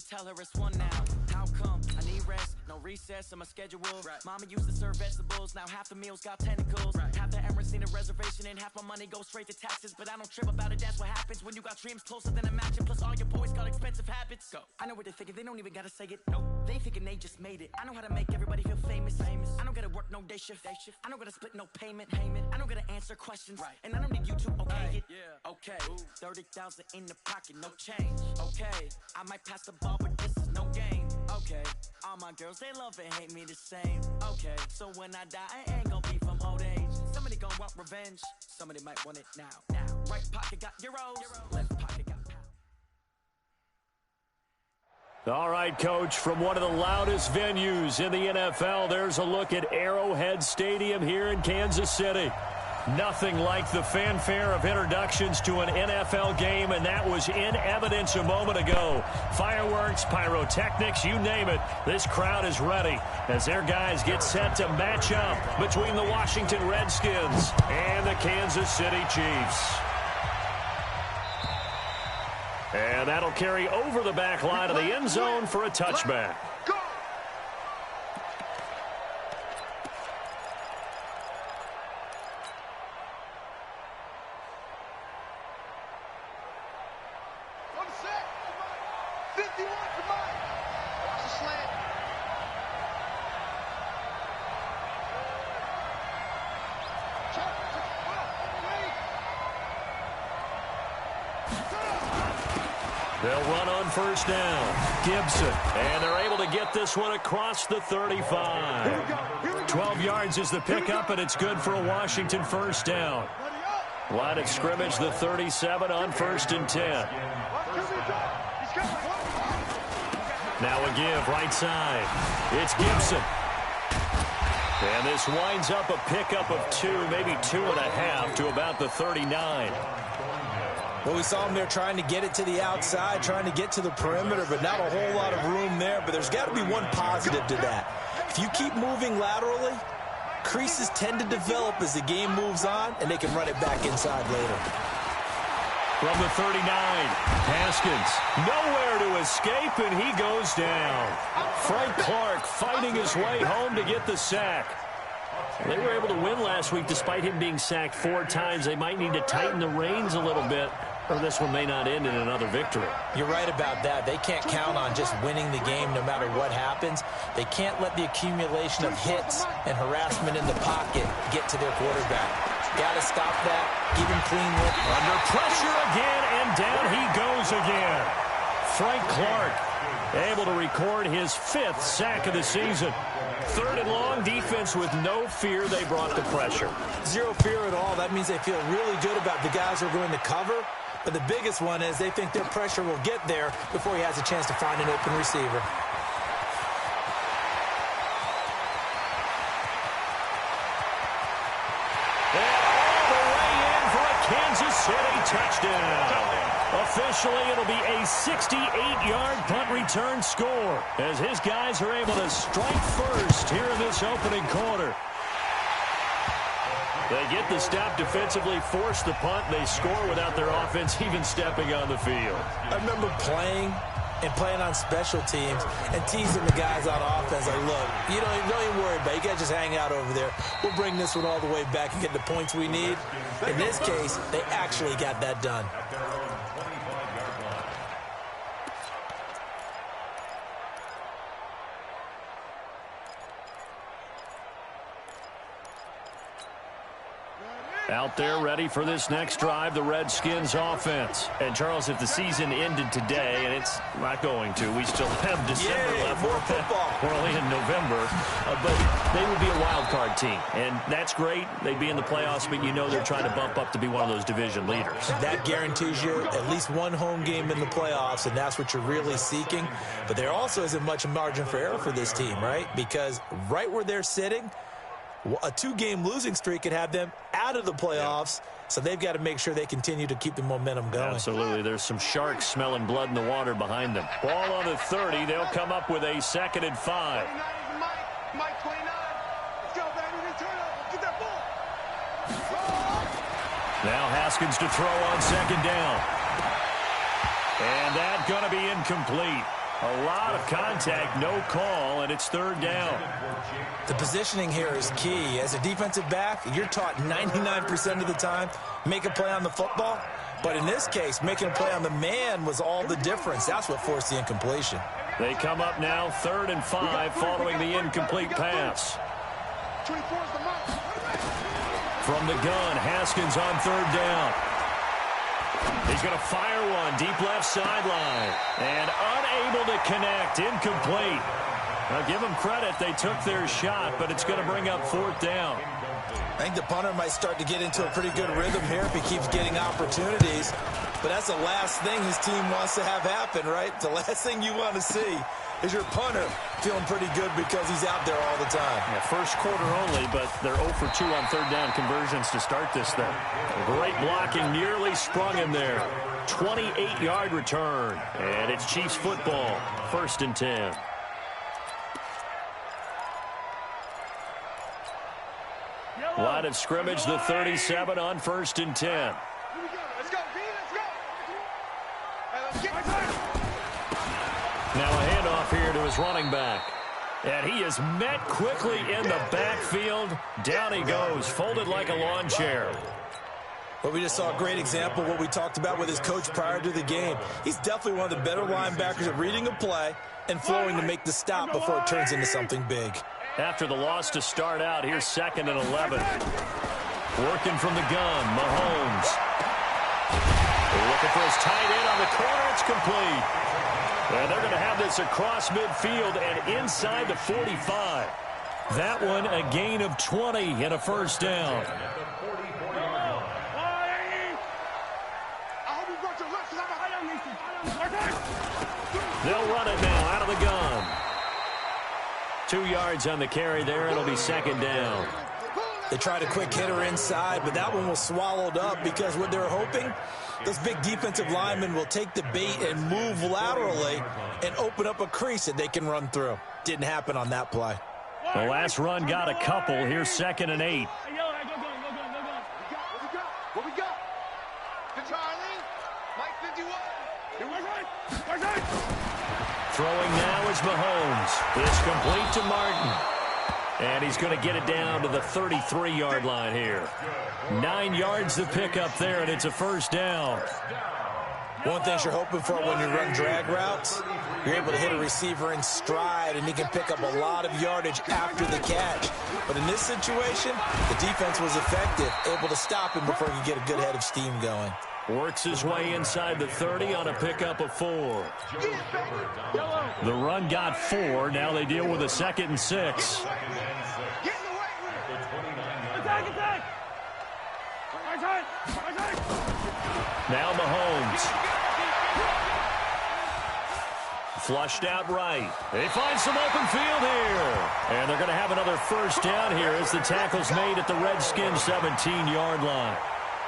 just tell her it's one now. How come? I need rest, no recess on my schedule. Right. Mama used to serve vegetables, now half the meals got tentacles. Right. Half the errands need a reservation and half my money goes straight to taxes. But I don't trip about it, that's what happens when you got dreams closer than a match. And plus all your boys got expensive habits. Go. I know what they're thinking, they don't even gotta say it. Nope. They thinking they just made it. I know how to make everybody feel famous. I don't gotta work no day shift. I don't gotta split no payment. I don't gotta answer questions. Right. And I don't need you to okay it. Yeah. Okay. Ooh. 30,000 in the pocket, no change. Okay. I might pass the ball, but this is no game. Okay. All my girls, they love and hate me the same. Okay. So when I die, I ain't gonna be from old age. Somebody gonna want revenge. Somebody might want it now. Right pocket got euros. Left pocket got pounds. All right, Coach, from one of the loudest venues in the NFL, there's a look at Arrowhead Stadium here in Kansas City. Nothing like the fanfare of introductions to an NFL game, and that was in evidence a moment ago. Fireworks, pyrotechnics, you name it. This crowd is ready as their guys get set to match up between the Washington Redskins and the Kansas City Chiefs. And that'll carry over the back line of the end zone for a touchback. They'll run on first down. Gibson. And they're able to get this one across the 35. 12 yards is the pickup, and it's good for a Washington first down. Line of scrimmage, the 37 on 1st and 10. Now a give, right side. It's Gibson. And this winds up a pickup of 2, maybe 2.5 to about the 39. Well, we saw him there trying to get it to the outside, trying to get to the perimeter, but not a whole lot of room there. But there's got to be one positive to that. If you keep moving laterally, creases tend to develop as the game moves on, and they can run it back inside later. From the 39, Haskins, nowhere to escape, and he goes down. Frank Clark fighting his way home to get the sack. They were able to win last week despite him being sacked 4 times. They might need to tighten the reins a little bit, or this one may not end in another victory. You're right about that. They can't count on just winning the game no matter what happens. They can't let the accumulation of hits and harassment in the pocket get to their quarterback. Got to stop that. Keep him clean with. Under pressure again, and down he goes again. Frank Clark able to record his 5th sack of the season. 3rd and long, defense with no fear. They brought the pressure. Zero fear at all. That means they feel really good about the guys who are going to cover. But the biggest one is they think their pressure will get there before he has a chance to find an open receiver. And all the way in for a Kansas City touchdown. Officially, it'll be a 68-yard punt return score as his guys are able to strike first here in this opening quarter. They get the stop defensively, force the punt. They score without their offense even stepping on the field. I remember playing on special teams and teasing the guys on offense. Like, look, don't even worry about it. You guys just hang out over there. We'll bring this one all the way back and get the points we need. In this case, they actually got that done. Out there ready for this next drive, the Redskins offense. And, Charles, if the season ended today, and it's not going to, we still have December left. More football. We're only in November. But they would be a wild card team. And that's great. They'd be in the playoffs, but you know they're trying to bump up to be one of those division leaders. That guarantees you at least one home game in the playoffs, and that's what you're really seeking. But there also isn't much margin for error for this team, right? Because right where they're sitting, a 2-game losing streak could have them out of the playoffs, so they've got to make sure they continue to keep the momentum going. Absolutely. There's some sharks smelling blood in the water behind them. Ball on the 30. They'll come up with a 2nd and 5. Mike 29. Let's go, baby. Return it. Get that ball. Now Haskins to throw on 2nd down. And that's going to be incomplete. A lot of contact, no call, and it's third down. The positioning here is key. As a defensive back, you're taught 99% of the time, make a play on the football. But in this case, making a play on the man was all the difference. That's what forced the incompletion. They come up now 3rd and 5 following the incomplete pass. 24 is the mark. From the gun, Haskins on 3rd down. He's going to fire one deep left sideline. And unable to connect, incomplete. Now give them credit, they took their shot, but it's going to bring up 4th down. I think the punter might start to get into a pretty good rhythm here if he keeps getting opportunities. But that's the last thing his team wants to have happen, right? The last thing you want to see is your punter feeling pretty good because he's out there all the time. Yeah, first quarter only, but they're 0 for 2 on 3rd down conversions to start this thing. Great blocking, nearly sprung him there. 28-yard return, and it's Chiefs football, 1st and 10. Line of scrimmage, the 37 on 1st and 10. Let's go, B, let's go. Hey, let's get Now a handoff here to his running back. And he is met quickly in the backfield. Down he goes, folded like a lawn chair. Well, we just saw a great example of what we talked about with his coach prior to the game. He's definitely one of the better linebackers at reading a play and flowing to make the stop before it turns into something big. After the loss to start out, here's 2nd and 11. Working from the gun, Mahomes. Looking for his tight end on the corner. It's complete. And they're going to have this across midfield and inside the 45. That one a gain of 20 and a 1st down. They'll run it now out of the gun. 2 yards on the carry there. It'll be 2nd down. They tried a quick hitter inside, but that one was swallowed up because what they're hoping, those big defensive linemen will take the bait and move laterally and open up a crease that they can run through. Didn't happen on that play. The last run got a couple. Here's 2nd and 8. What we got? To Charlie. Mike 51. Throwing now is Mahomes. It's complete to Martin. And he's going to get it down to the 33-yard line here. 9 yards to pick up there, and it's a 1st down. One thing you're hoping for when you run drag routes, you're able to hit a receiver in stride, and he can pick up a lot of yardage after the catch. But in this situation, the defense was effective, able to stop him before he could get a good head of steam going. Works his way inside the 30 on a pickup of 4. The run got 4. Now they deal with a 2nd and 6. Now Mahomes. Flushed out right. They find some open field here. And they're going to have another 1st down here as the tackle's made at the Redskins' 17-yard line.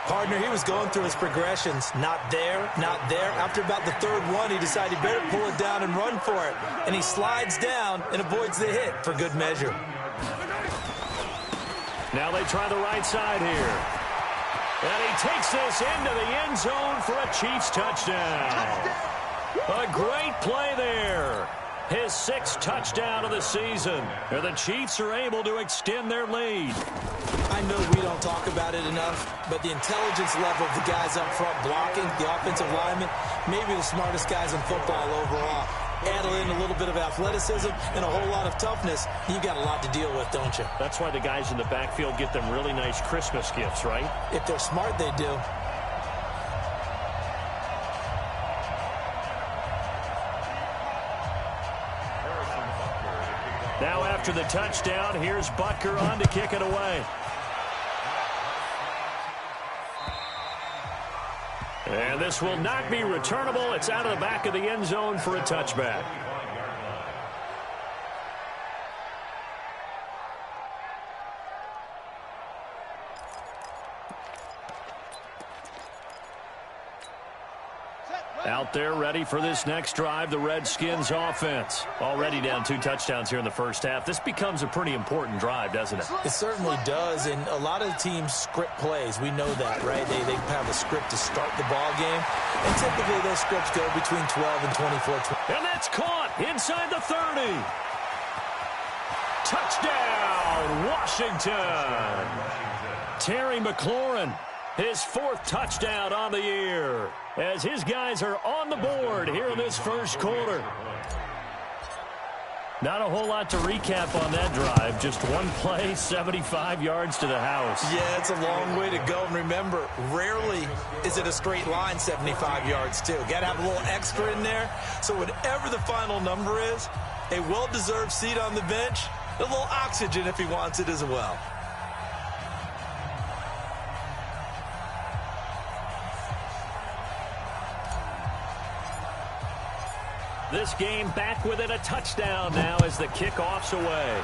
Partner, he was going through his progressions. Not there, not there. After about the 3rd one, he decided he better pull it down and run for it. And he slides down and avoids the hit for good measure. Now they try the right side here. And he takes this into the end zone for a Chiefs touchdown. A great play there. His 6th touchdown of the season. And the Chiefs are able to extend their lead. I know we don't talk about it enough, but the intelligence level of the guys up front blocking, the offensive linemen, maybe the smartest guys in football overall. Add in a little bit of athleticism and a whole lot of toughness, you've got a lot to deal with, don't you? That's why the guys in the backfield get them really nice Christmas gifts, right? If they're smart, they do. Now after the touchdown, here's Butker on to kick it away. And this will not be returnable. It's out of the back of the end zone for a touchback. Out there ready for this next drive, the Redskins offense. Already down 2 touchdowns here in the first half. This becomes a pretty important drive, doesn't it? It certainly does, and a lot of the teams script plays. We know that, right? They have a script to start the ball game, and typically those scripts go between 12 and 24. And that's caught inside the 30. Touchdown, Washington. Terry McLaurin, his 4th touchdown on the year, as his guys are on the board here in this first quarter. Not a whole lot to recap on that drive. Just one play, 75 yards to the house. Yeah, it's a long way to go. And remember, rarely is it a straight line 75 yards, too. Got to have a little extra in there. So whatever the final number is, a well-deserved seat on the bench, a little oxygen if he wants it as well. This game back within a touchdown now as the kickoff's away.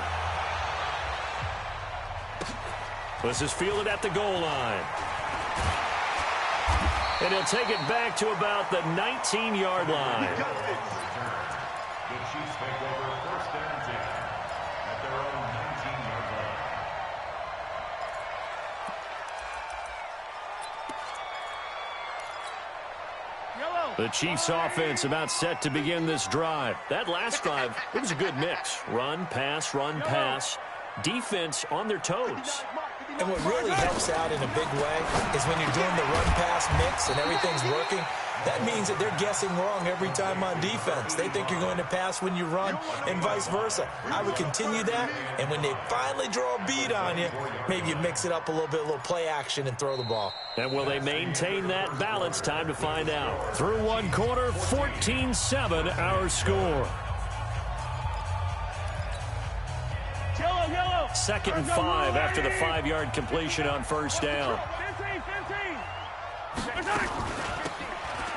This is fielded at the goal line. And he'll take it back to about the 19-yard line. The Chiefs take over 1st and 10 at their own 19-yard line. The Chiefs offense about set to begin this drive. That last drive, it was a good mix. Run, pass. Defense on their toes. And what really helps out in a big way is when you're doing the run-pass mix and everything's working, that means that they're guessing wrong every time on defense. They think you're going to pass when you run and vice versa. I would continue that, and when they finally draw a beat on you, maybe you mix it up a little bit, a little play action, and throw the ball. And will they maintain that balance? Time to find out. Through one quarter, 14-7 our score. 2nd and 5 after the 5-yard completion on 1st down.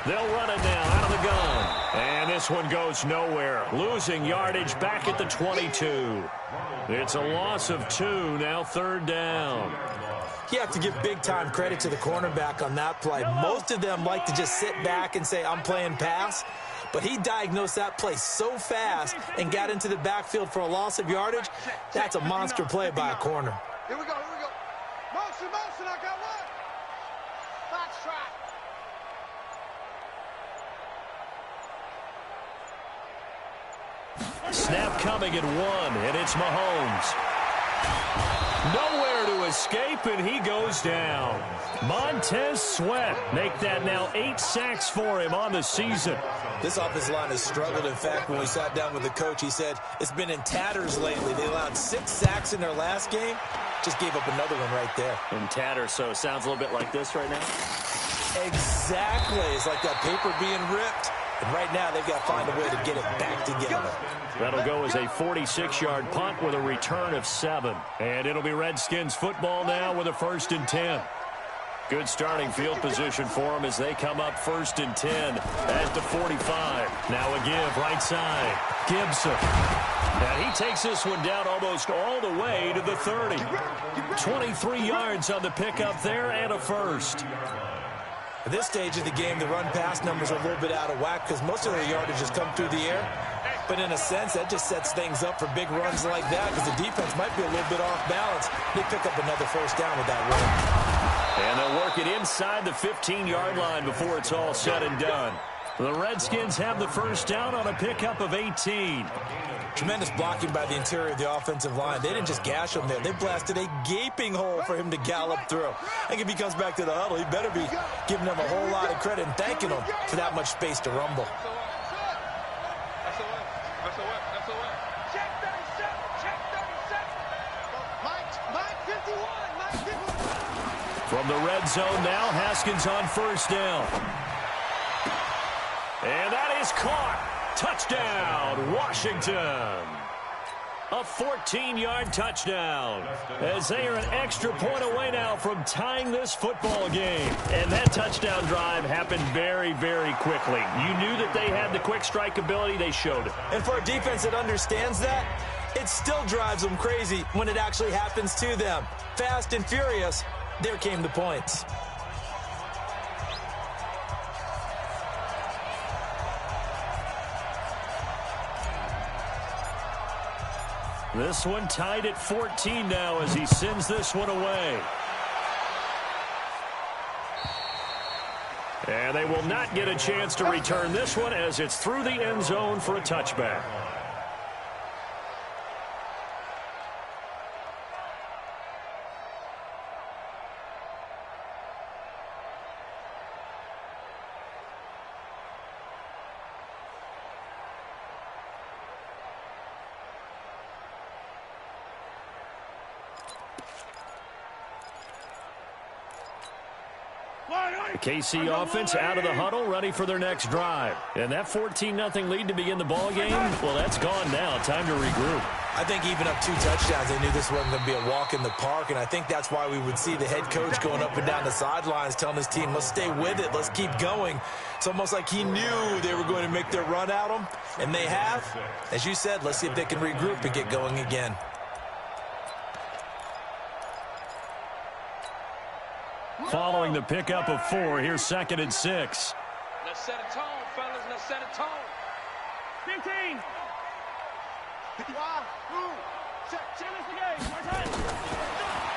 They'll run it now out of the gun. And this one goes nowhere. Losing yardage back at the 22. It's a loss of 2, now 3rd down. You have to give big-time credit to the cornerback on that play. Most of them like to just sit back and say, I'm playing pass. But he diagnosed that play so fast and got into the backfield for a loss of yardage. That's a monster play by a corner. Here we go. Motion, I got one. Box track. Snap coming at 1, and it's Mahomes. Nowhere to escape, and he goes down. Montez Sweat make that now 8 sacks for him on the season. This offensive line has struggled. In fact, when we sat down with the coach, he said it's been in tatters lately. They allowed 6 sacks in their last game. Just gave up another one right there. In tatters, so it sounds a little bit like this right now? Exactly. It's like that paper being ripped. And right now, they've got to find a way to get it back together. That'll go as a 46-yard punt with a return of 7. And it'll be Redskins football now with a 1st and 10. Good starting field position for them as they come up 1st and 10 at the 45. Now a give right side. Gibson. And he takes this one down almost all the way to the 30. 23 yards on the pickup there and a 1st. At this stage of the game, the run-pass numbers are a little bit out of whack because most of their yardage has come through the air. But in a sense, that just sets things up for big runs like that because the defense might be a little bit off balance. They pick up another 1st down with that run. And they'll work it inside the 15-yard line before it's all said and done. The Redskins have the 1st down on a pickup of 18. Tremendous blocking by the interior of the offensive line. They didn't just gash him there. They blasted a gaping hole for him to gallop through. I think if he comes back to the huddle, he better be giving them a whole lot of credit and thanking them for that much space to rumble. Check 37. Mike 51. From the red zone now, Haskins on 1st down. And that is caught. Touchdown, Washington. A 14-yard touchdown as they are an extra point away now from tying this football game. And that touchdown drive happened very, very quickly. You knew that they had the quick strike ability. They showed it. And for a defense that understands that, it still drives them crazy when it actually happens to them. Fast and furious, there came the points. This one tied at 14 now as he sends this one away. And they will not get a chance to return this one as it's through the end zone for a touchback. The KC offense out of the huddle, ready for their next drive. And that 14-0 lead to begin the ball game, well, that's gone now. Time to regroup. I think even up 2 touchdowns, they knew this wasn't going to be a walk in the park, and I think that's why we would see the head coach going up and down the sidelines telling his team, let's stay with it, let's keep going. It's almost like he knew they were going to make their run at him, and they have. As you said, let's see if they can regroup and get going again. Following the pickup of 4, here's 2nd and 6. Let's set a tone, fellas. Let's set a tone. 15.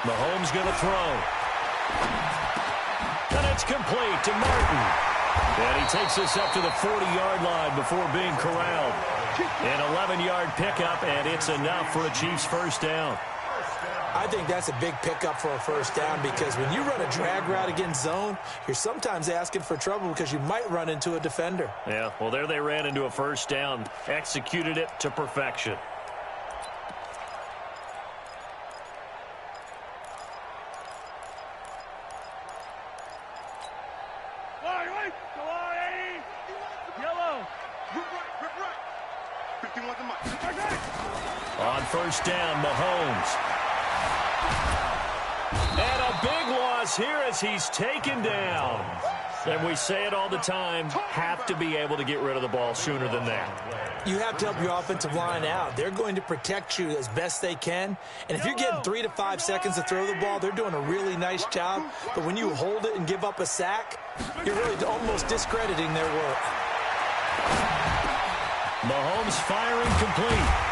Mahomes going to throw. And it's complete to Martin. And he takes this up to the 40-yard line before being corralled. An 11-yard pickup, and it's enough for a Chiefs first down. I think that's a big pickup for a first down because when you run a drag route against zone, you're sometimes asking for trouble because you might run into a defender. Yeah, well, there they ran into a first down, executed it to perfection. On first down, Mahomes. And a big loss here as he's taken down. And we say it all the time, have to be able to get rid of the ball sooner than that. You have to help your offensive line out. They're going to protect you as best they can. And if you're getting 3 to 5 seconds to throw the ball, they're doing a really nice job. But when you hold it and give up a sack, you're really almost discrediting their work. Mahomes firing complete.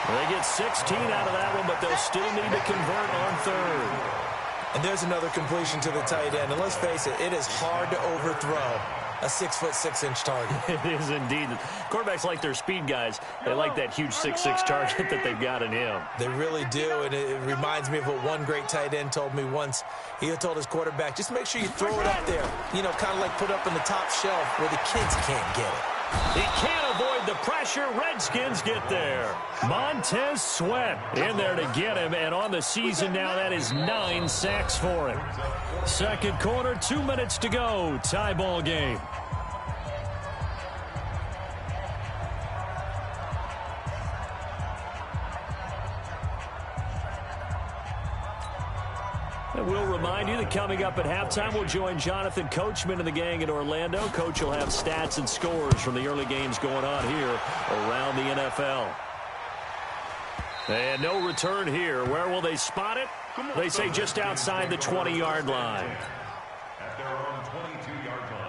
They get 16 out of that one, but they'll still need to convert on 3rd. And there's another completion to the tight end. And let's face it, it is hard to overthrow a 6'6" target. It is indeed. Quarterbacks like their speed guys. They like that huge 6'6" target that they've got in him. They really do, and it reminds me of what one great tight end told me once. He told his quarterback, just make sure you throw it up there. You know, kind of like put up on the top shelf where the kids can't get it. He can't avoid the pressure. Redskins get there. Montez Sweat in there to get him, and on the season now, that is 9 sacks for him. Second quarter, 2 minutes to go. Tie ball game. And we'll remind you that coming up at halftime, we'll join Jonathan Coachman and the gang in Orlando. Coach will have stats and scores from the early games going on here around the NFL. And no return here. Where will they spot it? They say just outside the 20-yard line. At their own 22-yard line.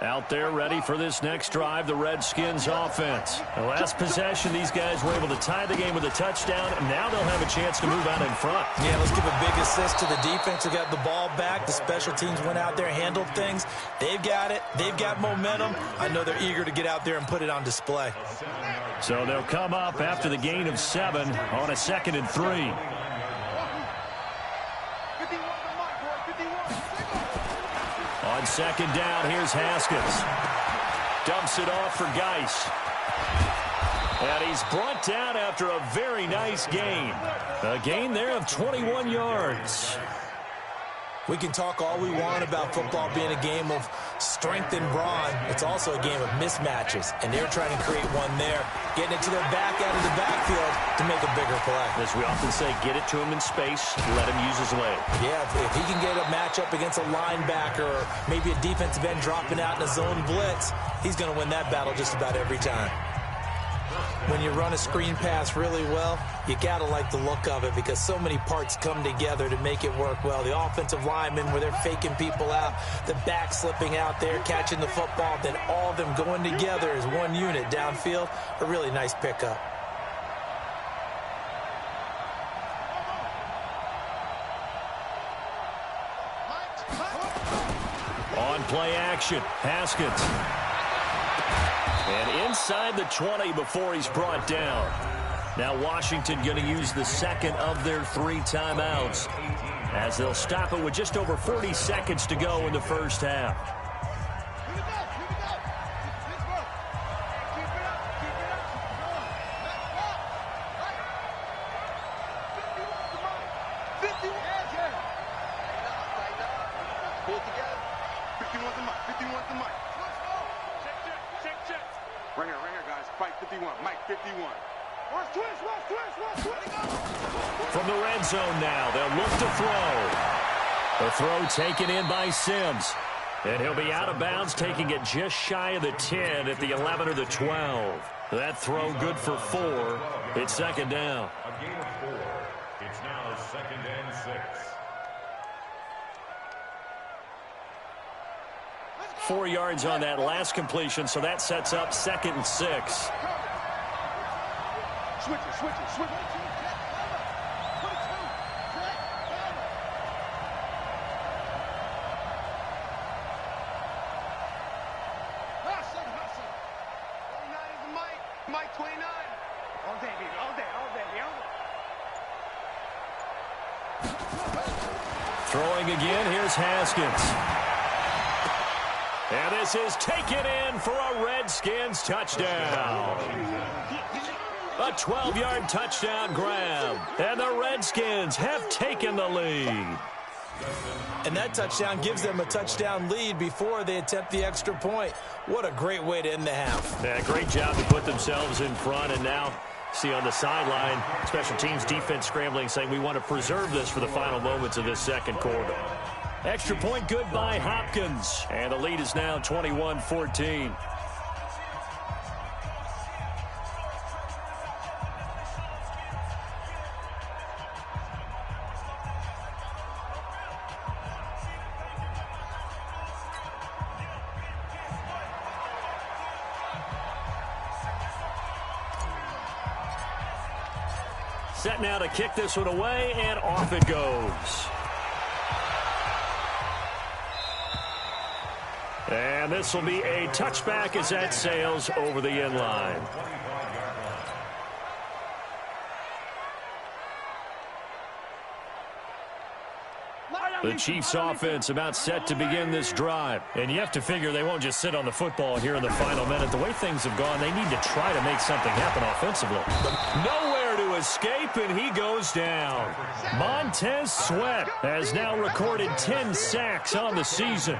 Out there ready for this next drive, the Redskins offense. The last possession, these guys were able to tie the game with a touchdown, and now they'll have a chance to move out in front. Yeah, let's give a big assist to the defense who got the ball back. The special teams went out there, handled things. They've got it. They've got momentum. I know they're eager to get out there and put it on display. So they'll come up after the gain of 7 on a 2nd and 3. On 2nd down, here's Haskins. Dumps it off for Geis. And he's brought down after a very nice gain. A gain there of 21 yards. We can talk all we want about football being a game of strength and brawn. It's also a game of mismatches, and they're trying to create one there, getting it to their back out of the backfield to make a bigger play. As we often say, get it to him in space, let him use his leg. Yeah, if he can get a matchup against a linebacker or maybe a defensive end dropping out in a zone blitz, he's going to win that battle just about every time. When you run a screen pass really well, you got to like the look of it because so many parts come together to make it work well. The offensive linemen where they're faking people out, the back slipping out there, catching the football, then all of them going together as one unit downfield, a really nice pickup. play action. Haskins. And inside the 20 before he's brought down. Now Washington going to use the second of their 3 timeouts as they'll stop it with just over 40 seconds to go in the first half. From the red zone now, they'll look to throw. The throw taken in by Sims. And he'll be out of bounds, taking it just shy of the 10 at the 11 or the 12. That throw good for 4. It's second down. A gain of 4. It's now 2nd and 6. 4 yards on that last completion, so that sets up 2nd and 6. Switch it. Mike 29. All day, baby. All day. Throwing again, here's Haskins. And this is taken in for a Redskins touchdown. A 12-yard touchdown grab. And the Redskins have taken the lead. And that touchdown gives them a touchdown lead before they attempt the extra point. What a great way to end the half. Yeah, great job to put themselves in front. And now, see on the sideline, special teams defense scrambling, saying we want to preserve this for the final moments of this second quarter. Extra point good by Hopkins. And the lead is now 21-14. Set now to kick this one away, and off it goes. And this will be a touchback as that sails over the end line. The Chiefs offense about set to begin this drive. And you have to figure they won't just sit on the football here in the final minute. The way things have gone, they need to try to make something happen offensively. Nowhere to escape, and he goes down. Montez Sweat has now recorded 10 sacks on the season.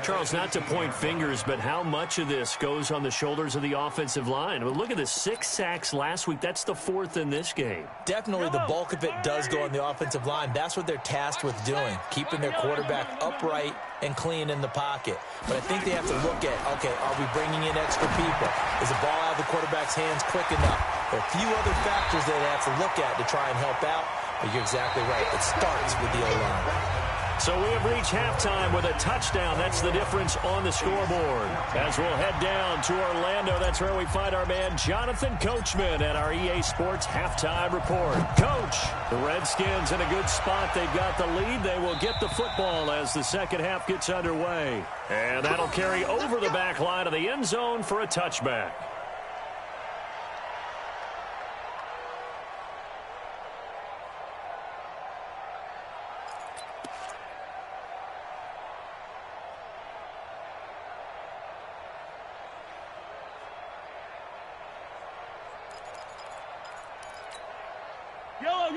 Charles, not to point fingers, but how much of this goes on the shoulders of the offensive line? Well, look at the 6 sacks last week. That's the 4th in this game. Definitely the bulk of it does go on the offensive line. That's what they're tasked with doing, keeping their quarterback upright and clean in the pocket. But I think they have to look at, okay, are we bringing in extra people? Is the ball out of the quarterback's hands quick enough? There are a few other factors that they have to look at to try and help out. But you're exactly right. It starts with the O-line. So we have reached halftime with a touchdown. That's the difference on the scoreboard. As we'll head down to Orlando, that's where we find our man Jonathan Coachman at our EA Sports Halftime Report. Coach, the Redskins in a good spot. They've got the lead. They will get the football as the second half gets underway. And that'll carry over the back line of the end zone for a touchback.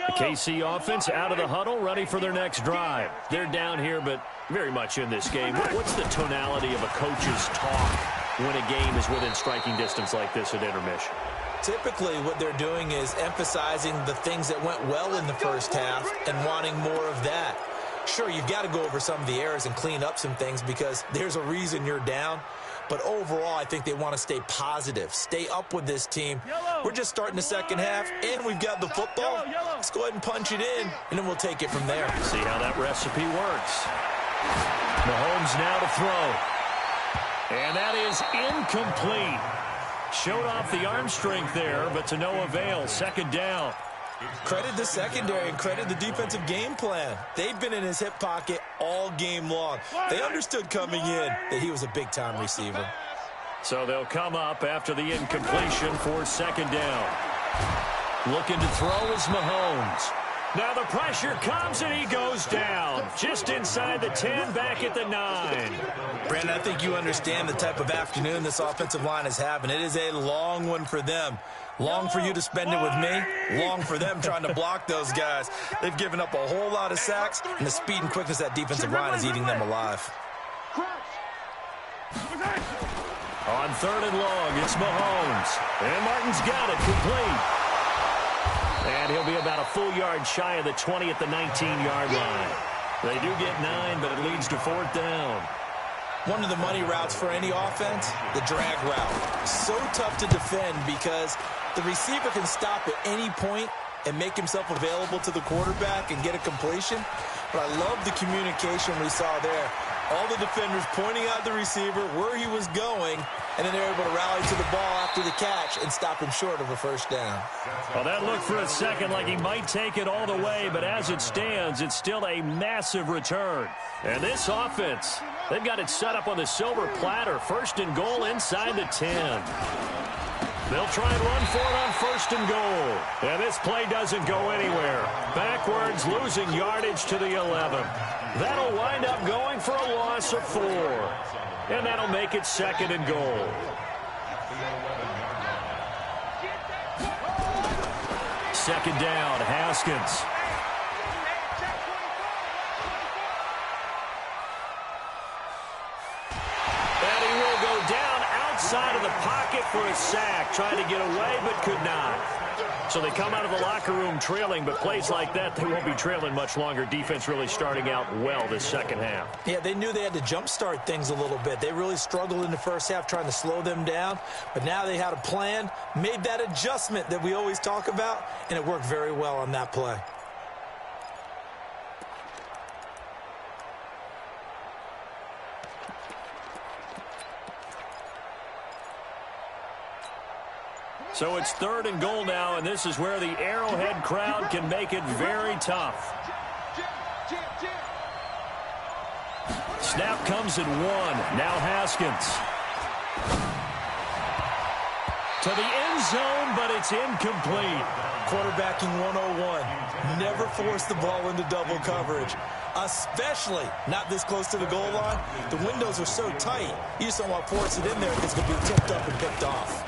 The KC offense out of the huddle, ready for their next drive. They're down here, but very much in this game. What's the tonality of a coach's talk when a game is within striking distance like this at intermission? Typically, what they're doing is emphasizing the things that went well in the first half and wanting more of that. Sure, you've got to go over some of the errors and clean up some things because there's a reason you're down. But overall, I think they want to stay positive, stay up with this team. We're just starting the second half, and we've got the football. Let's go ahead and punch it in, and then we'll take it from there. See how that recipe works. Mahomes now to throw. And that is incomplete. Showed off the arm strength there, but to no avail. Second down. Credit the secondary and credit the defensive game plan. They've been in his hip pocket all game long. They understood coming in that he was a big-time receiver. So they'll come up after the incompletion for second down. Looking to throw is Mahomes. Now the pressure comes and he goes down. Just inside the 10, back at the 9. Brandon, I think you understand the type of afternoon this offensive line is having. It is a long one for them. Long for you to spend it with me. Long for them trying to block those guys. They've given up a whole lot of sacks, and the speed and quickness of that defensive line is eating them alive. On third and long, it's Mahomes. And Martin's got it complete. And he'll be about a full yard shy of the 20 at the 19-yard line. They do get 9, but it leads to fourth down. One of the money routes for any offense, the drag route. So tough to defend because the receiver can stop at any point and make himself available to the quarterback and get a completion. But I love the communication we saw there. All the defenders pointing out the receiver, where he was going, and then they're able to rally to the ball after the catch and stop him short of a first down. Well, that looked for a second like he might take it all the way, but as it stands, it's still a massive return. And this offense, they've got it set up on the silver platter. First and goal inside the 10. They'll try and run for it on first and goal. And this play doesn't go anywhere. Backwards, losing yardage to the 11. That'll wind up going for a loss of 4. And that'll make it second and goal. Second down, Haskins. And he will go down outside of the pocket for a sack. Trying to get away, but could not. So they come out of the locker room trailing, but plays like that, they won't be trailing much longer. Defense really starting out well this second half. Yeah, they knew they had to jumpstart things a little bit. They really struggled in the first half trying to slow them down, but now they had a plan, made that adjustment that we always talk about, and it worked very well on that play. So it's third and goal now, and this is where the Arrowhead crowd can make it very tough. Snap comes at 1. Now Haskins. To the end zone, but it's incomplete. Quarterbacking 101. Never force the ball into double coverage, especially not this close to the goal line. The windows are so tight, you just don't want to force it in there because it's going to be tipped up and picked off.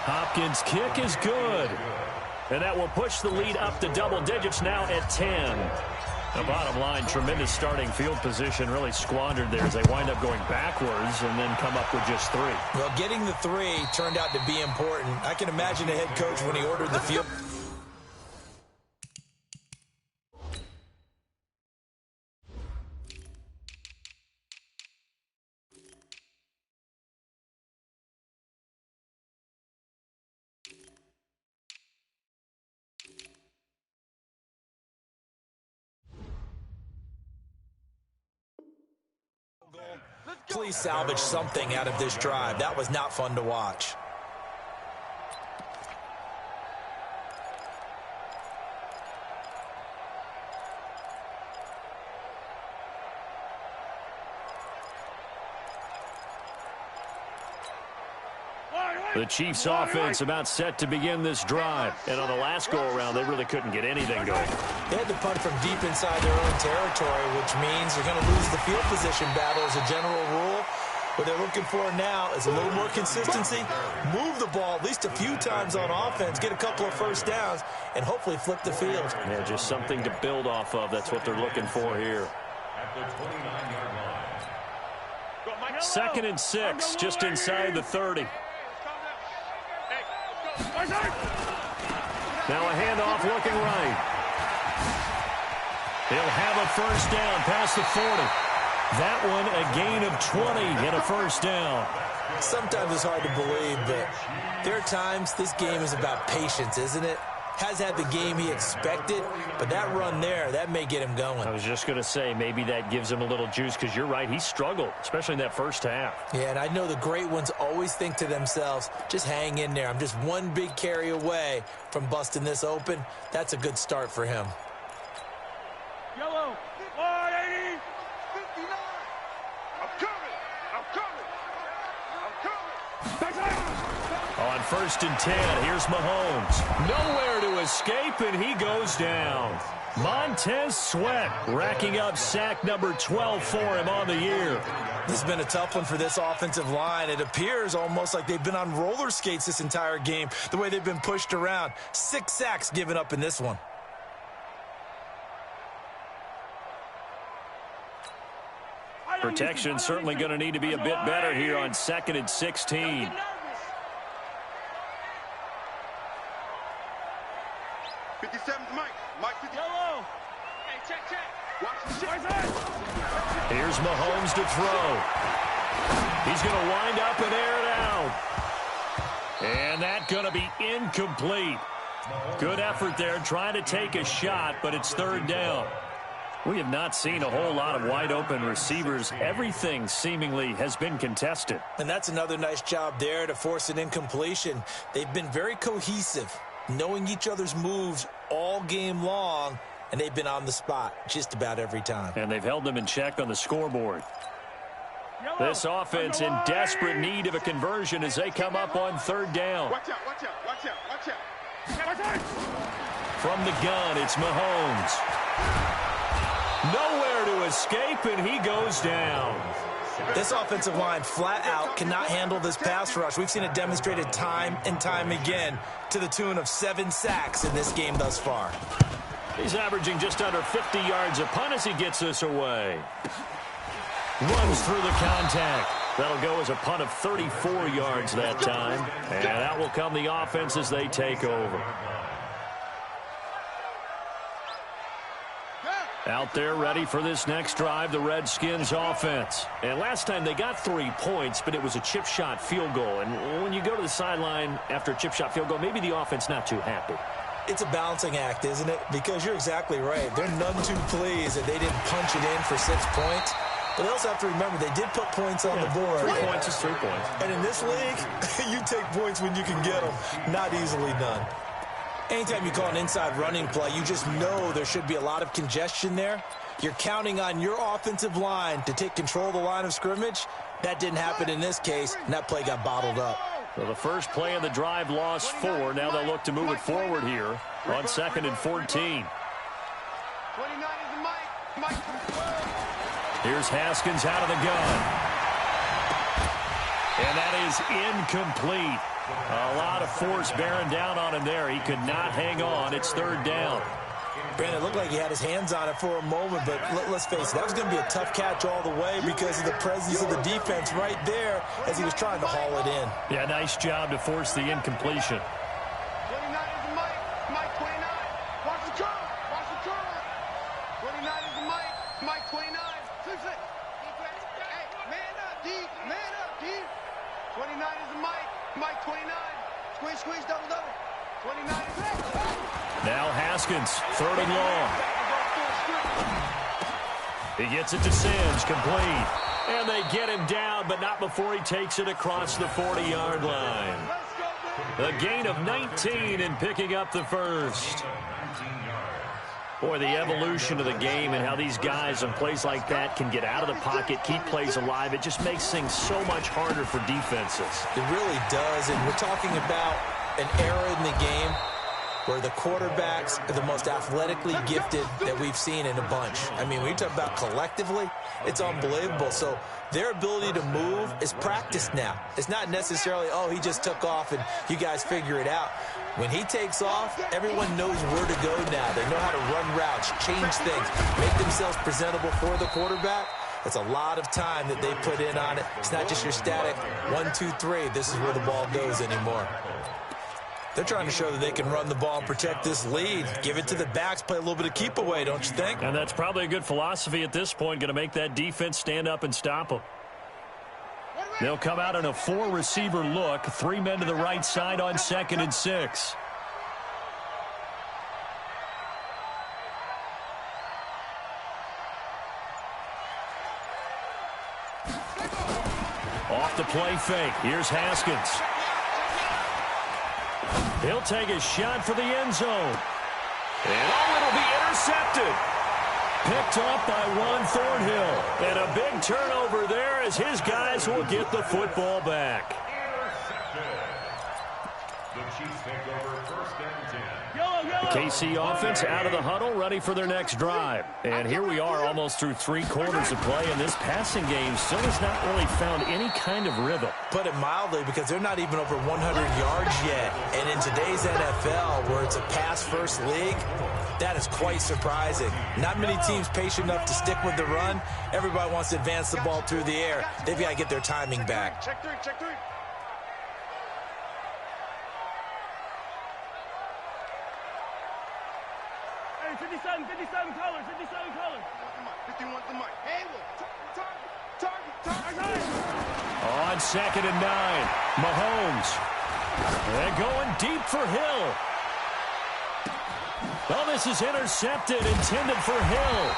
Hopkins' kick is good. And that will push the lead up to double digits now at 10. The bottom line, tremendous starting field position, really squandered there as they wind up going backwards and then come up with just 3. Well, getting the 3 turned out to be important. I can imagine the head coach when he ordered the field. Please salvage something out of this drive. That was not fun to watch. The Chiefs offense about set to begin this drive. And on the last go-around, they really couldn't get anything going. They had to punt from deep inside their own territory, which means they're going to lose the field position battle as a general rule. What they're looking for now is a little more consistency, move the ball at least a few times on offense, get a couple of first downs, and hopefully flip the field. Yeah, just something to build off of. That's what they're looking for here. At the 29-yard line. Second and 6, just inside the 30. Now a handoff looking right. He'll have a first down past the 40. That one a gain of 20 and a first down. Sometimes it's hard to believe, but there are times this game is about patience, isn't it? has had the game he expected, but that run there, that may get him going. I was just going to say, maybe that gives him a little juice, because you're right, he struggled, especially in that first half. Yeah, and I know the great ones always think to themselves, just hang in there. I'm just one big carry away from busting this open. That's a good start for him. Yellow. 180. 59. I'm coming. I'm coming. I'm coming. On 1st and 10, here's Mahomes. Nowhere to escape, and he goes down. Montez Sweat racking up sack number 12 for him on the year. This has been a tough one for this offensive line. It appears almost like they've been on roller skates this entire game, the way they've been pushed around. 6 sacks given up in this one. Protection certainly going to need to be a bit better here on 2nd and 16. 57's Mike. Mike 50. Yellow. Hey, check. Watch the shit. Here's Mahomes to throw. He's going to wind up and air it out. And that's going to be incomplete. Good effort there trying to take a shot, but it's 3rd down. We have not seen a whole lot of wide-open receivers. Everything seemingly has been contested. And that's another nice job there to force an incompletion. They've been very cohesive, knowing each other's moves all game long, and they've been on the spot just about every time. And they've held them in check on the scoreboard. This offense in desperate need of a conversion as they come up on 3rd down. Watch out, watch out, watch out, watch out. From the gun, it's Mahomes. Nowhere to escape, and he goes down. This offensive line flat out cannot handle this pass rush. We've seen it demonstrated time and time again to the tune of 7 sacks in this game thus far. He's averaging just under 50 yards a punt as he gets this away. Runs through the contact. That'll go as a punt of 34 yards that time. And that will come the offense as they take over. Out there ready for this next drive, the Redskins offense. And last time they got 3 points, but it was a chip shot field goal. And when you go to the sideline after a chip shot field goal, maybe the offense not too happy. It's a balancing act, isn't it? Because you're exactly right. They're none too pleased that they didn't punch it in for 6 points. But they also have to remember they did put points on the board. 3 points is 3 points. And in this league, you take points when you can get them. Not easily done. Anytime you call an inside running play, you just know there should be a lot of congestion there. You're counting on your offensive line to take control of the line of scrimmage. That didn't happen in this case, and that play got bottled up. Well, the first play of the drive lost 4. Now they'll look to move it forward here on 2nd and 14. 29 is Mike. Here's Haskins out of the gun. And that is incomplete. A lot of force bearing down on him there. He could not hang on. It's 3rd down. Brandon, it looked like he had his hands on it for a moment, but let's face it, that was going to be a tough catch all the way because of the presence of the defense right there as he was trying to haul it in. Yeah, nice job to force the incompletion. 29 is Mike. Mike 29. Watch the curl. Watch the curl. 29 is Mike. Mike 29. Hey, man up, D. Man up, D. 29 is Mike. Mike 29. Squeeze, double. 29 is Now Haskins, 3rd and long. He gets it to Sims, complete. And they get him down, but not before he takes it across the 40-yard line. A gain of 19 and picking up the first. Boy, the evolution of the game and how these guys on plays like that can get out of the pocket, keep plays alive, it just makes things so much harder for defenses. It really does, and we're talking about an era in the game where the quarterbacks are the most athletically gifted that we've seen in a bunch. I mean, when you talk about collectively, it's unbelievable. So their ability to move is practiced now. It's not necessarily, oh, he just took off and you guys figure it out. When he takes off, everyone knows where to go now. They know how to run routes, change things, make themselves presentable for the quarterback. It's a lot of time that they put in on it. It's not just your static 1, 2, 3. This is where the ball goes anymore. They're trying to show that they can run the ball and protect this lead. Give it to the backs, play a little bit of keep away, don't you think? And that's probably a good philosophy at this point, going to make that defense stand up and stop them. They'll come out in a 4-receiver look, 3 men to the right side on 2nd and 6. play fake. Here's Haskins. He'll take a shot for the end zone. And it'll be intercepted. Picked off by Juan Thornhill. And a big turnover there as his guys will get the football back. The Chiefs take over first and 10. The KC offense out of the huddle, ready for their next drive. And here we are almost through 3 quarters of play, and this passing game still has not really found any kind of rhythm. Put it mildly, because they're not even over 100 yards yet. And in today's NFL, where it's a pass-first league, that is quite surprising. Not many teams patient enough to stick with the run. Everybody wants to advance the ball through the air. They've got to get their timing back. Check three, check three. Hey, 57 colors, 57 colors. 51 the mic. Hey, target. On 2nd and 9, Mahomes. They're going deep for Hill. Well, this is intercepted, intended for Hill.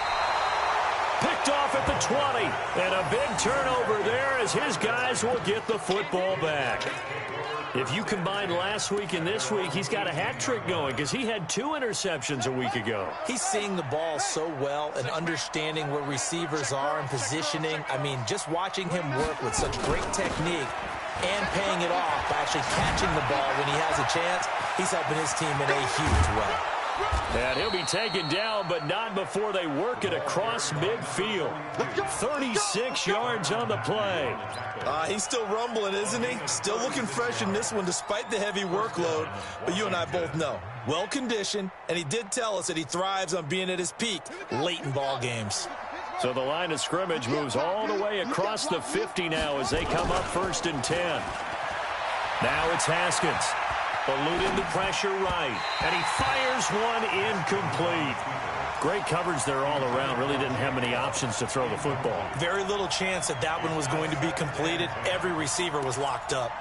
Picked off at the 20. And a big turnover there as his guys will get the football back. If you combine last week and this week, he's got a hat trick going because he had 2 interceptions a week ago. He's seeing the ball so well and understanding where receivers are and positioning. I mean, just watching him work with such great technique and paying it off by actually catching the ball when he has a chance, he's helping his team in a huge way. And he'll be taken down, but not before they work it across midfield. 36 yards on the play. He's still rumbling, isn't he? Still looking fresh in this one despite the heavy workload. But you and I both know, well-conditioned, and he did tell us that he thrives on being at his peak late in ball games. So the line of scrimmage moves all the way across the 50 now as they come up 1st and 10. Now it's Haskins. Eluding the pressure right. And he fires one incomplete. Great coverage there all around. Really didn't have many options to throw the football. Very little chance that that one was going to be completed. Every receiver was locked up.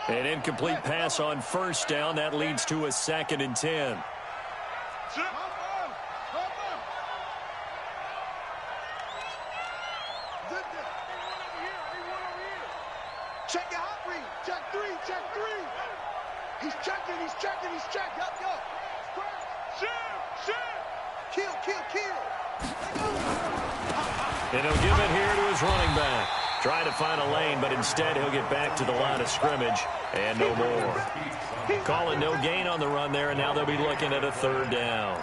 An incomplete pass on 1st down. That leads to a 2nd and 10. Check your hot read. Check three. He's checking. Yup. Shoot. Kill. And he'll give it here to his running back. Trying to find a lane, but instead he'll get back to the line of scrimmage and no more. Calling no gain on the run there, and now they'll be looking at a 3rd down.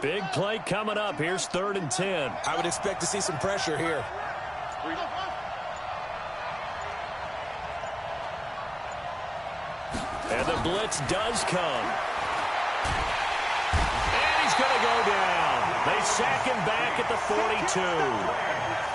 Big play coming up. Here's 3rd and 10. I would expect to see some pressure here. And the blitz does come. And he's going to go down. They sack him back at the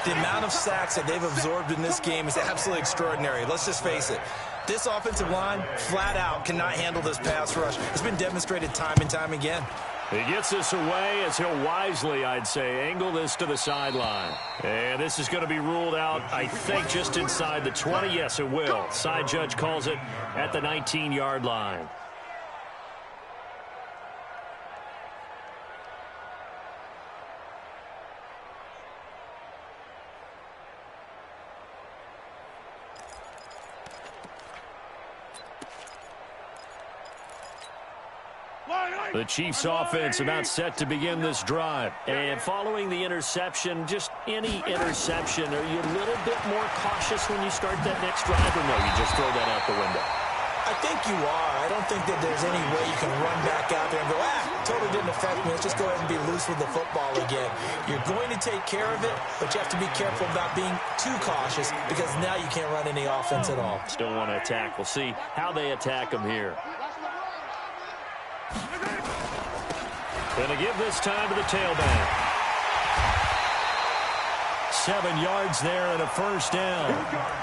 42. The amount of sacks that they've absorbed in this game is absolutely extraordinary. Let's just face it. This offensive line, flat out, cannot handle this pass rush. It's been demonstrated time and time again. He gets this away as he'll wisely, I'd say, angle this to the sideline. And this is going to be ruled out, I think, just inside the 20. Yes, it will. Side judge calls it at the 19-yard line. The Chiefs offense about set to begin this drive. And following the interception, just any interception, are you a little bit more cautious when you start that next drive, or no, you just throw that out the window? I think you are. I don't think that there's any way you can run back out there and go, totally didn't affect me. Let's just go ahead and be loose with the football again. You're going to take care of it, but you have to be careful about being too cautious because now you can't run any offense at all. Still want to attack. We'll see how they attack them here. Going to give this time to the tailback. 7 yards there and a first down.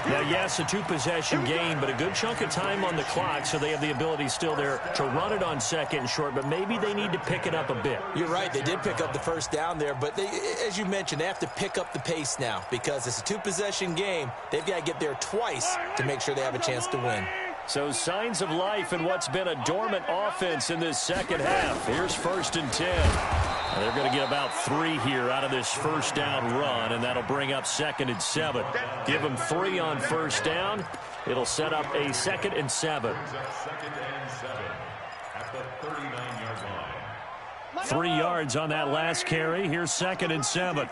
Now, yes, a two-possession game, but a good chunk of time on the clock, so they have the ability still there to run it on second and short, but maybe they need to pick it up a bit. You're right. They did pick up the first down there, but they, as you mentioned, they have to pick up the pace now because it's a two-possession game. They've got to get there twice to make sure they have a chance to win. So signs of life in what's been a dormant offense in this second half. Here's 1st and 10. They're going to get about 3 here out of this first down run, and that'll bring up 2nd and 7. Give them 3 on first down. It'll set up a 2nd and 7. 3 yards on that last carry. Here's 2nd and 7.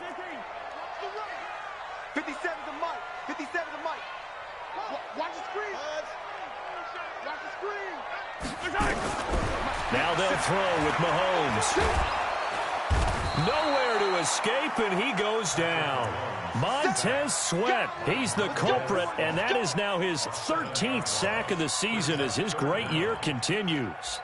57 to Mike. 57 to Mike. Watch the screen. Watch the screen. Now they'll throw with Mahomes. Nowhere to escape, and he goes down. Montez Sweat, he's the culprit, and that is now his 13th sack of the season as his great year continues.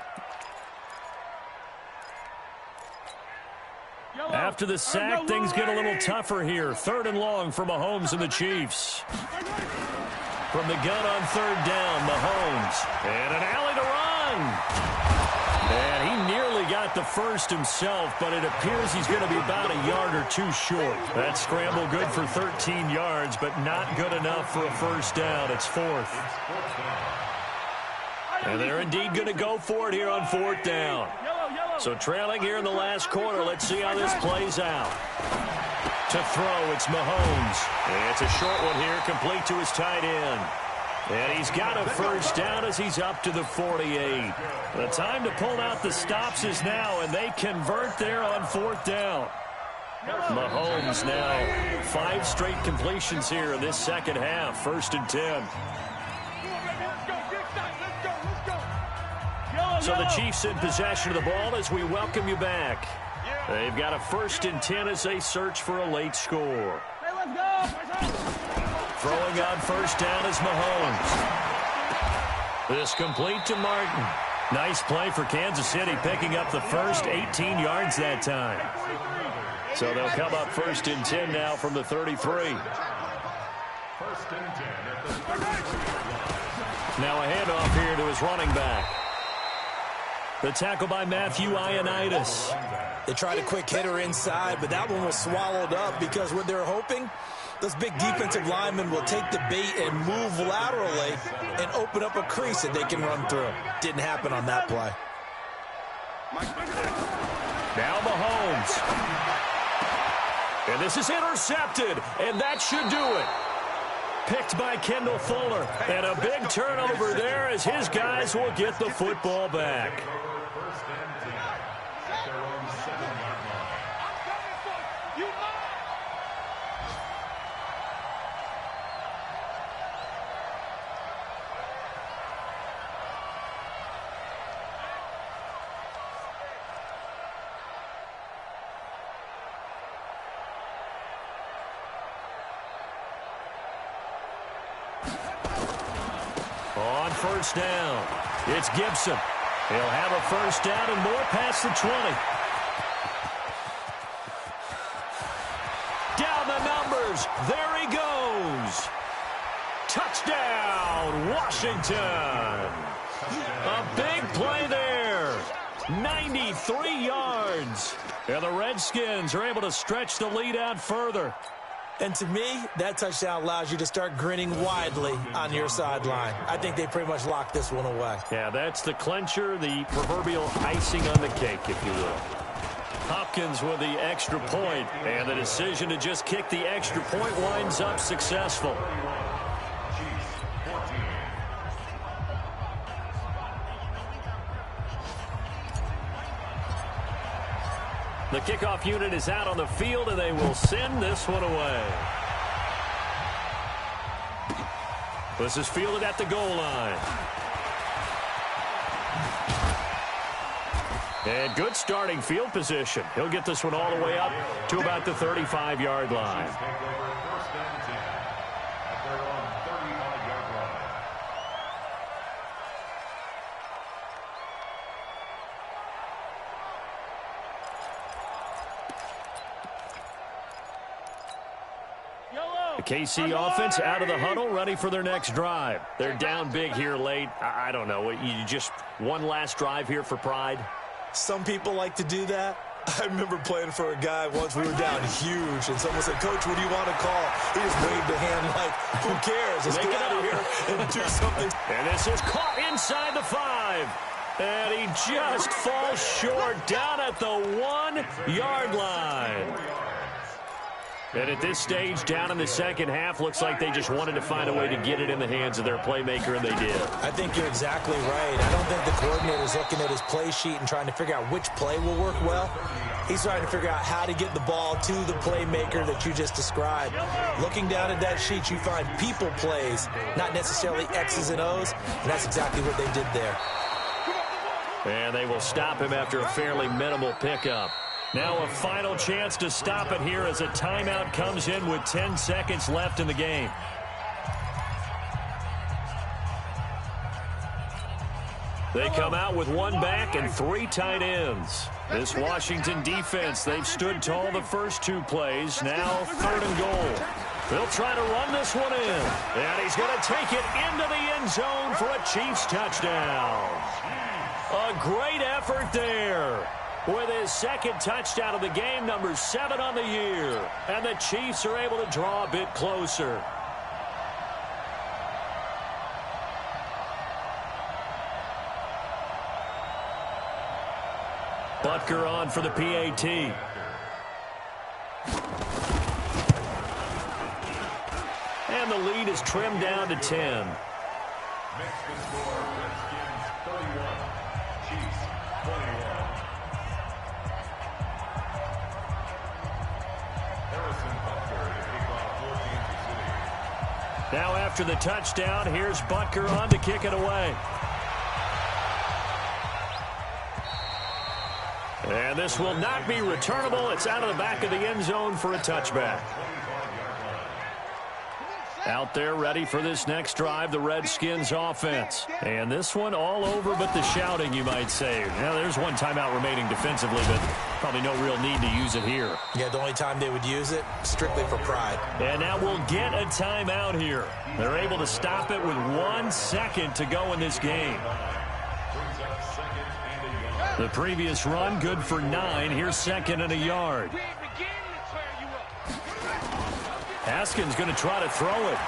After the sack, things get a little tougher here. 3rd and long for Mahomes and the Chiefs. From the gun on 3rd down, Mahomes. And an alley to run. And he nearly got the first himself, but it appears he's going to be about a yard or 2 short. That scramble good for 13 yards, but not good enough for a first down. It's 4th. And they're indeed going to go for it here on 4th down. So trailing here in the last quarter, let's see how this plays out. To throw, it's Mahomes. And it's a short one here, complete to his tight end. And he's got a first down as he's up to the 48. The time to pull out the stops is now, and they convert there on 4th down. Mahomes now 5 straight completions here in this second half. 1st and 10. So the Chiefs in possession of the ball as we welcome you back. They've got a 1st and 10 as they search for a late score. Throwing on first down is Mahomes. This complete to Martin. Nice play for Kansas City, picking up the first 18 yards that time. So they'll come up 1st and 10 now from the 33. Now a handoff here to his running back. The tackle by Matthew Ioannidis. They tried a quick hitter inside, but that one was swallowed up because what they're hoping, those big defensive linemen will take the bait and move laterally and open up a crease that they can run through. Didn't happen on that play. Now Mahomes. And this is intercepted, and that should do it. Picked by Kendall Fuller. And a big turnover there as his guys will get the football back. On first down, it's Gibson. He'll have a first down and more past the 20. Down the numbers. There he goes. Touchdown, Washington. A big play there. 93 yards. And the Redskins are able to stretch the lead out further. And to me, that touchdown allows you to start grinning widely on your sideline. I think they pretty much locked this one away. Yeah, that's the clincher, the proverbial icing on the cake, if you will. Hopkins with the extra point, and the decision to just kick the extra point winds up successful. The kickoff unit is out on the field, and they will send this one away. This is fielded at the goal line. And good starting field position. He'll get this one all the way up to about the 35-yard line. The KC offense out of the huddle, ready for their next drive. They're down big here late. I don't know. You just one last drive here for pride? Some people like to do that. I remember playing for a guy once. We were down huge, and someone said, "Coach, what do you want to call?" He just waved a hand like, "Who cares? Let's get out of here and do something." And this is caught inside the 5. And he just falls short down at the 1-yard line. And at this stage, down in the second half, looks like they just wanted to find a way to get it in the hands of their playmaker, and they did. I think you're exactly right. I don't think the coordinator's looking at his play sheet and trying to figure out which play will work well. He's trying to figure out how to get the ball to the playmaker that you just described. Looking down at that sheet, you find people plays, not necessarily X's and O's, and that's exactly what they did there. And they will stop him after a fairly minimal pickup. Now a final chance to stop it here as a timeout comes in with 10 seconds left in the game. They come out with one back and 3 tight ends. This Washington defense, they've stood tall the first 2 plays. Now 3rd and goal. They'll try to run this one in. And he's going to take it into the end zone for a Chiefs touchdown. A great effort there. With his second touchdown of the game, number 7 on the year. And the Chiefs are able to draw a bit closer. Butker on for the PAT. And the lead is trimmed down to 10. Makes the score Redskins 31, Chiefs 21. Now after the touchdown, here's Butker on to kick it away. And this will not be returnable. It's out of the back of the end zone for a touchback. Out there ready for this next drive, the Redskins offense. And this one all over but the shouting, you might say. Now, there's one timeout remaining defensively, but probably no real need to use it here. Yeah, the only time they would use it, strictly for pride. And now we'll get a timeout here. They're able to stop it with 1 second to go in this game. The previous run, good for 9. Here's 2nd and a yard. Haskins going to try to throw it.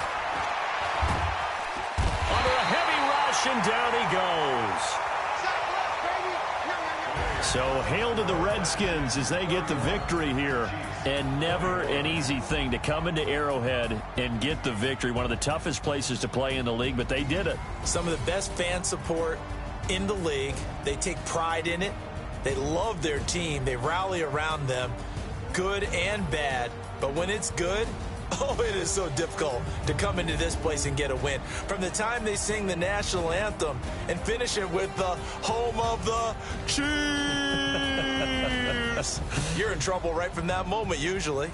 Under a heavy rush, and down he goes. So hail to the Redskins as they get the victory here. And never an easy thing to come into Arrowhead and get the victory. One of the toughest places to play in the league, but they did it. Some of the best fan support in the league. They take pride in it. They love their team. They rally around them, good and bad. But when it's good, oh, it is so difficult to come into this place and get a win. From the time they sing the national anthem and finish it with the home of the Chiefs, you're in trouble right from that moment usually.